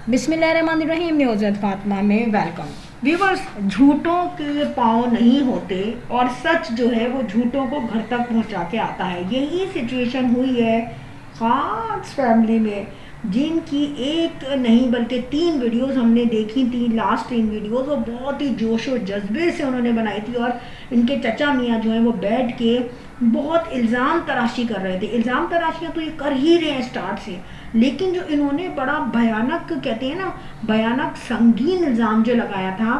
बिस्मिल्लाहिर्रहमानिर्रहीम न्यूज़ फातिमा में welcome. Viewers, झूठों के पाँव नहीं होते और सच जो है वो झूठों को घर तक पहुंचा के आता है। यही सिचुएशन हुई है खास फैमिली में, जिनकी एक नहीं बल्कि 3 वीडियोस हमने देखी थी। लास्ट 3 वीडियोस वो बहुत ही जोश और जज्बे से उन्होंने बनाई थी और इनके चचा मियाँ जो हैं वो बैठ के बहुत इल्ज़ाम तराशी कर रहे थे। इल्ज़ाम तराशियाँ तो ये कर ही रहे हैं स्टार्ट से, लेकिन जो इन्होंने बड़ा भयानक, कहते हैं ना, भयानक संगीन इल्ज़ाम जो लगाया था,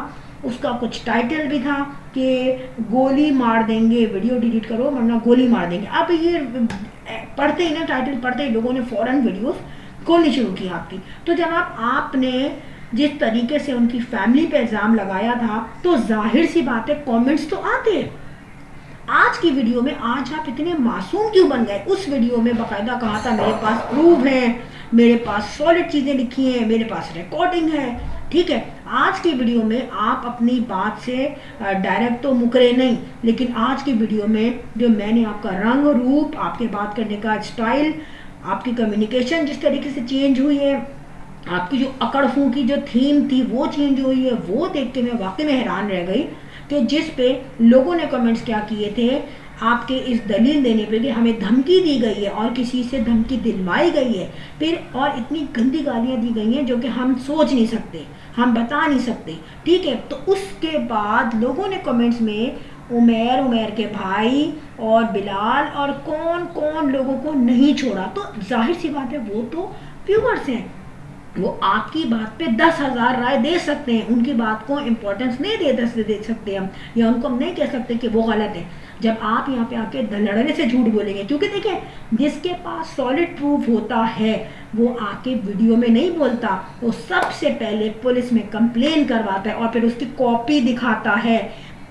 उसका कुछ टाइटल भी था कि गोली मार देंगे, वीडियो डिलीट करो वरना गोली मार देंगे। अब ये पढ़ते ही ना, टाइटल पढ़ते ही लोगों ने फ़ौरन वीडियोस खोलनी शुरू की आपकी। तो जनाब, आपने जिस तरीके से उनकी फैमिली पे इल्ज़ाम लगाया था तो जाहिर सी बात है कमेंट्स तो आते हैं। आज की वीडियो में आज आप इतने मासूम क्यों बन गए? उस वीडियो में बाकायदा कहा था मेरे पास प्रूफ है, मेरे पास सॉलिड चीज़ें लिखी हैं, मेरे पास रिकॉर्डिंग है। ठीक है, आज की वीडियो में आप अपनी बात से डायरेक्ट तो मुकरे नहीं, लेकिन आज की वीडियो में जो मैंने आपका रंग रूप, आपके बात करने का स्टाइल, आपकी कम्युनिकेशन जिस तरीके से चेंज हुई है, आपकी जो अकड़ फूंकी जो थीम थी वो चेंज हुई है, वो देख के मैं वाकई में हैरान रह गई कि जिस पे लोगों ने कमेंट्स क्या किए थे आपके इस दलील देने पे कि हमें धमकी दी गई है और किसी से धमकी दिलवाई गई है, फिर और इतनी गंदी गालियाँ दी गई हैं जो कि हम सोच नहीं सकते, हम बता नहीं सकते। ठीक है, तो उसके बाद लोगों ने कमेंट्स में उमैर के भाई और बिलाल और कौन कौन लोगों को नहीं छोड़ा। तो जाहिर सी बात है वो तो व्यूअर्स हैं, वो आपकी बात पे 10,000 राय दे सकते हैं, उनकी बात को इम्पोर्टेंस नहीं दे सकते हम, या उनको हम नहीं कह सकते कि वो गलत है जब आप यहाँ पे आके लड़ने से झूठ बोलेंगे। क्योंकि देखिए, जिसके पास सॉलिड प्रूफ होता है वो आके वीडियो में नहीं बोलता, वो सबसे पहले पुलिस में कंप्लेन करवाता है और फिर उसकी कॉपी दिखाता है,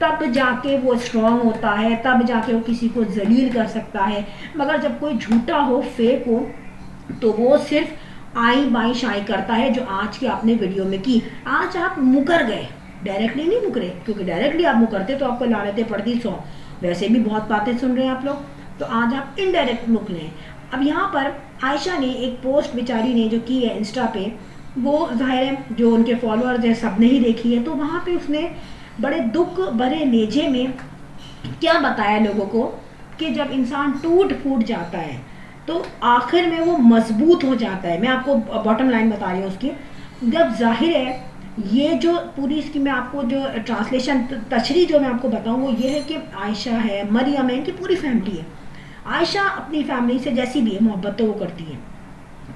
तब जाके वो स्ट्रांग होता है, तब जाके वो किसी को जलील कर सकता है। मगर जब कोई झूठा हो, फेक हो, तो वो सिर्फ आई बाई शाई करता है, जो आज की आपने वीडियो में की। आज आप मुकर गए, डायरेक्टली नहीं मुकरे, क्योंकि डायरेक्टली आप मुकरते तो आपको लानतें पड़ती 100। वैसे भी बहुत बातें सुन रहे हैं आप लोग, तो आज आप इनडायरेक्ट मुकरे हैं। अब यहाँ पर आयशा ने एक पोस्ट बेचारी ने जो की है इंस्टा पे, वो जाहिर है जो उनके फॉलोअर्स हैं सब ने ही देखी है, तो वहाँ पे उसने बड़े दुख भरे लहजे में क्या बताया लोगों को कि जब इंसान टूट फूट जाता है तो आखिर में वो मजबूत हो जाता है। मैं आपको बॉटम लाइन बता रही हूँ उसकी। जब जाहिर है ये जो पूरी इसकी मैं आपको जो ट्रांसलेशन तशरीह जो मैं आपको बताऊँ वो ये है कि आयशा है, मरियम है, इनकी पूरी फैमिली है। आयशा अपनी फैमिली से जैसी भी है मोहब्बत तो वो करती है।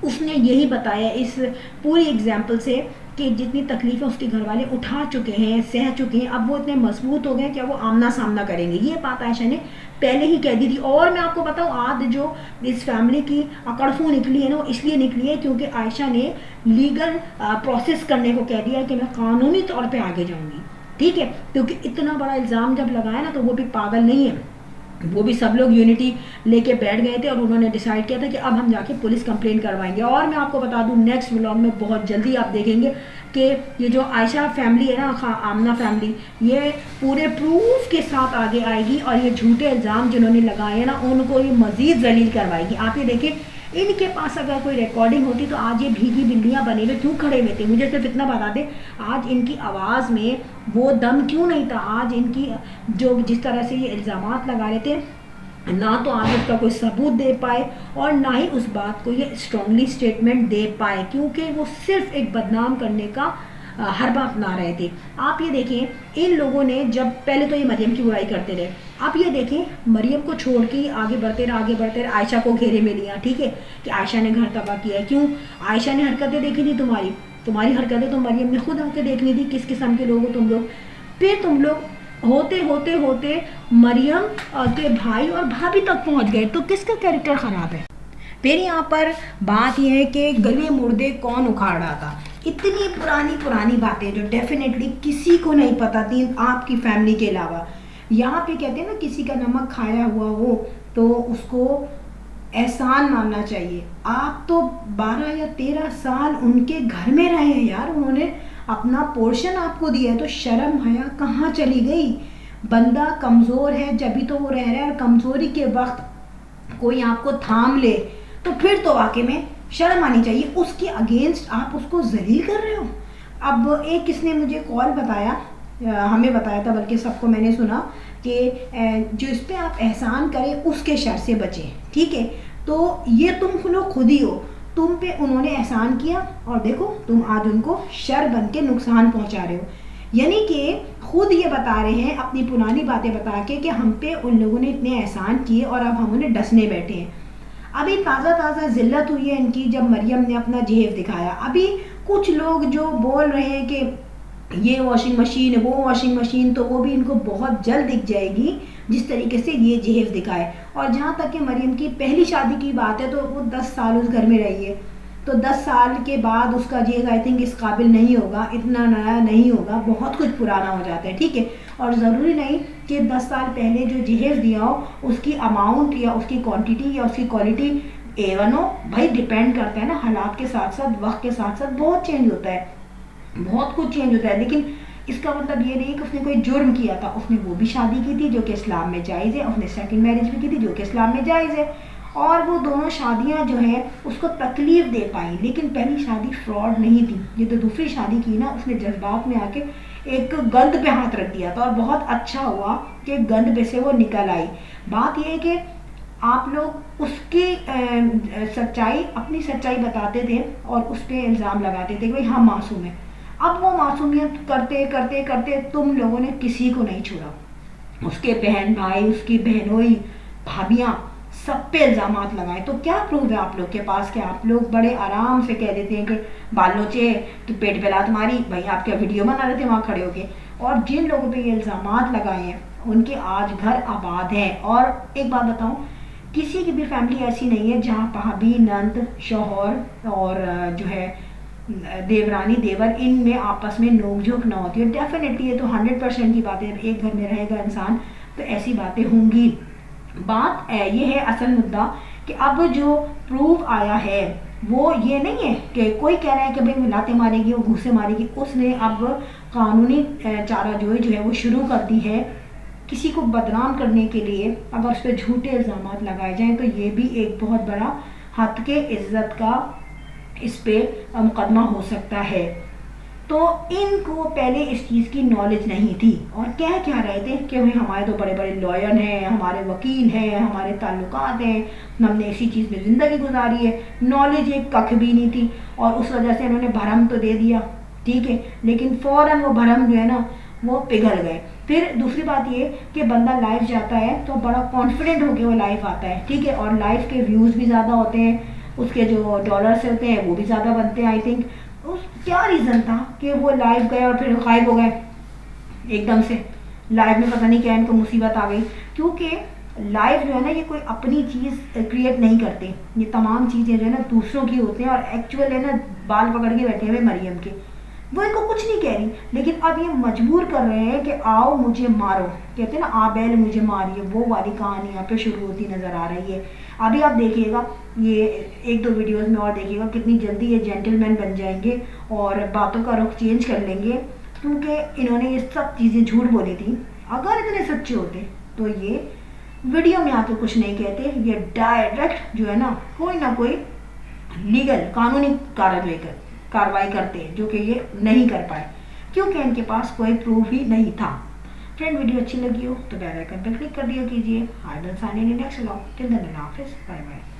उसने यही बताया इस पूरी एग्जाम्पल से कि जितनी तकलीफ़ें उसके घर वाले उठा चुके हैं, सह चुके हैं, अब वो इतने मजबूत हो गए कि वो आमना सामना करेंगे। ये बात आयशा ने पहले ही कह दी थी। और मैं आपको बताऊँ, आज जो इस फैमिली की अकड़फू निकली है ना, वो इसलिए निकली है क्योंकि आयशा ने लीगल प्रोसेस करने को कह दिया कि मैं कानूनी तौर पर आगे जाऊँगी। ठीक है, क्योंकि इतना बड़ा इल्ज़ाम जब लगाया ना, तो वो भी पागल नहीं है, वो भी सब लोग यूनिटी लेके बैठ गए थे और उन्होंने डिसाइड किया था कि अब हम जाके पुलिस कंप्लेंट करवाएंगे। और मैं आपको बता दूं, नेक्स्ट व्लॉग में बहुत जल्दी आप देखेंगे कि ये जो आयशा फैमिली है ना, आमना फैमिली, ये पूरे प्रूफ के साथ आगे आएगी और ये झूठे इल्ज़ाम जिन्होंने लगाए हैं ना, उनको ये मज़ीद जलील करवाएगी। आप ये देखें, इनके पास अगर कोई रिकॉर्डिंग होती तो आज ये भीगी बिल्लियाँ बने हुए क्यों खड़े हुए थे? मुझे सिर्फ इतना बता दें, आज इनकी आवाज़ में वो दम क्यों नहीं था? आज इनकी जो जिस तरह से ये इल्ज़ामात लगा रहे थे, ना तो आज उसका कोई सबूत दे पाए और ना ही उस बात को ये स्ट्रांगली स्टेटमेंट दे पाए, क्योंकि वो सिर्फ एक बदनाम करने का हरबा अपना रहे थे। आप ये देखें, इन लोगों ने जब पहले तो ये मरियम की बुराई करते रहे, आप ये देखें मरियम को छोड़ के आगे बढ़ते रहे, आयशा को घेरे में लिया। ठीक है, कि आयशा ने घर तबाह किया है। क्यों? आयशा ने हरकतें देखी थी तुम्हारी हरकतें तो मरियम ने खुद आके देखनी थी, किस किस्म के लोग हो तुम लोग। फिर तुम लोग होते होते होते मरियम के भाई और भाभी तक पहुंच गए, तो किसका कैरेक्टर ख़राब है? फिर यहाँ पर बात यह है कि गले मुर्दे कौन उखाड़ रहा था। इतनी पुरानी बातें जो डेफिनेटली किसी को नहीं पता थी आपकी फैमिली के अलावा। यहाँ पे कहते हैं ना, किसी का नमक खाया हुआ हो तो उसको एहसान मानना चाहिए। आप तो 12 या 13 साल उनके घर में रहे हैं यार, उन्होंने अपना पोर्शन आपको दिया है, तो शर्म हया कहाँ चली गई? बंदा कमज़ोर है जब भी तो वो रह रहा है, और कमज़ोरी के वक्त कोई आपको थाम ले तो फिर तो वाकई में शर्म आनी चाहिए, उसके अगेंस्ट आप उसको जलील कर रहे हो। अब एक किसने मुझे कॉल बताया, हमें बताया था बल्कि सबको मैंने सुना कि जो इस पर आप एहसान करें उसके शर से बचें, ठीक है। तो ये तुम लोग खुद ही हो, तुम पे उन्होंने एहसान किया और देखो तुम आज उनको शर बन के नुकसान पहुंचा रहे हो। यानी कि खुद ये बता रहे हैं अपनी पुरानी बातें बता के कि हम पे उन लोगों ने इतने एहसान किए और अब हम उन्हें डसने बैठे हैं। अभी ताज़ा जिल्लत हुई है इनकी जब मरियम ने अपना जेब दिखाया। अभी कुछ लोग जो बोल रहे हैं कि ये वॉशिंग मशीन वो वॉशिंग मशीन, तो वो भी इनको बहुत जल्द दिख जाएगी जिस तरीके से ये जेब दिखाए। और जहाँ तक कि मरियम की पहली शादी की बात है तो वो 10 साल उस घर में रही है, तो 10 साल के बाद उसका जेब आई थिंक इस काबिल नहीं होगा, इतना नया नहीं होगा, बहुत कुछ पुराना हो जाता है, ठीक है। और ज़रूरी नहीं कि 10 साल पहले जो जहेज़ दिया हो उसकी अमाउंट या उसकी क्वांटिटी या उसकी क्वालिटी A1 हो, भाई डिपेंड करता है ना, हालात के साथ साथ वक्त के साथ साथ बहुत चेंज होता है, बहुत कुछ चेंज होता है। लेकिन इसका मतलब ये नहीं कि उसने कोई जुर्म किया था, उसने वो भी शादी की थी जो कि इस्लाम में जायज़ है, उसने सेकंड मैरिज भी की थी जो कि इस्लाम में जायज़ है, और वो दोनों शादियां जो है उसको तकलीफ दे पाई, लेकिन पहली शादी फ्रॉड नहीं थी। ये तो दूसरी शादी की ना, उसने जज्बात में आके एक गंद पे हाथ रख दिया था और बहुत अच्छा हुआ कि गंद पे से वो निकल आई। बात ये है कि आप लोग उसकी सच्चाई, अपनी सच्चाई बताते थे और उस पर इल्ज़ाम लगाते थे कि भाई हम मासूम हैं। अब वो मासूमियत करते करते करते तुम लोगों ने किसी को नहीं छोड़ा, उसके बहन भाई, उसकी बहनोई, भाभियाँ, सब पे इल्ज़ामात लगाए। तो क्या प्रूफ है आप लोग के पास कि आप लोग बड़े आराम से कह देते हैं कि बाल नोचे तो पेट पे लात मारी, भाई आप क्या वीडियो बना रहे थे वहाँ खड़े होके। और जिन लोगों पे ये इल्ज़ामात लगाए हैं उनके आज घर आबाद हैं। और एक बात बताऊँ, किसी की भी फैमिली ऐसी नहीं है जहाँ भाभी, नंद, शौहर और जो है देवरानी, देवर, इनमें आपस में नोक-झोंक ना होती है। डेफिनेटली ये तो 100% की बात है, एक घर में रहेगा इंसान तो ऐसी बातें होंगी। बात ये है असल मुद्दा कि अब जो प्रूफ आया है वो ये नहीं है कि कोई कह रहा है कि भाई वो लाते मारेगी, वो घूसे मारेगी। उसने अब कानूनी चाराजोई जो है वो शुरू कर दी है किसी को बदनाम करने के लिए। अगर उस पर झूठे इल्ज़ामात लगाए जाएं तो ये भी एक बहुत बड़ा हद के इज्जत का इस पे मुकदमा हो सकता है। तो इनको पहले इस चीज़ की नॉलेज नहीं थी और कह क्या रहे थे कि भाई हमारे तो बड़े बड़े लॉयर हैं, हमारे वकील हैं, हमारे ताल्लुकात हैं, हमने इसी चीज़ में ज़िंदगी गुजारी है। नॉलेज एक कख भी नहीं थी और उस वजह से इन्होंने भरम तो दे दिया, ठीक है, लेकिन फ़ौरन वो भरम जो है ना वो पिघल गए। फिर दूसरी बात ये कि बंदा लाइव जाता है तो बड़ा कॉन्फिडेंट होकर वो लाइव आता है, ठीक है, और लाइव के व्यूज़ भी ज़्यादा होते हैं, उसके जो डॉलर्स होते हैं वो भी ज़्यादा बनते हैं। आई थिंक उस क्या रीज़न था कि वो लाइव गए और फिर गायब हो गए एकदम से। लाइव में पता नहीं क्या इनको मुसीबत आ गई, क्योंकि लाइव जो है ना ये कोई अपनी चीज़ क्रिएट नहीं करते, ये तमाम चीज़ें जो है ना दूसरों की होते हैं। और एक्चुअल है ना बाल पकड़ के बैठे हुए मरियम के, वो इनको कुछ नहीं कह रही, लेकिन अब ये मजबूर कर रहे हैं कि आओ मुझे मारो, कहते हैं ना आबेल मुझे मारिए, वो वाली कहानी यहाँ पे शुरू होती नज़र आ रही है। अभी आप देखिएगा ये 1-2 वीडियोस में और देखिएगा कितनी जल्दी ये जेंटलमैन बन जाएंगे और बातों का रुख चेंज कर लेंगे, क्योंकि इन्होंने ये सब चीज़ें झूठ बोली थी। अगर इतने सच्चे होते तो ये वीडियो में आके कुछ नहीं कहते, ये डायरेक्ट जो है ना कोई लीगल कानूनी कार्रवाई करते हैं, जो कि ये नहीं कर पाए क्योंकि इनके पास कोई प्रूफ ही नहीं था। फ्रेंड वीडियो अच्छी लगी हो तो बेल आइकन पर क्लिक कर दिया कीजिए। I will sign in next vlog. Till then, अल्लाह हाफिज़, बाय बाय।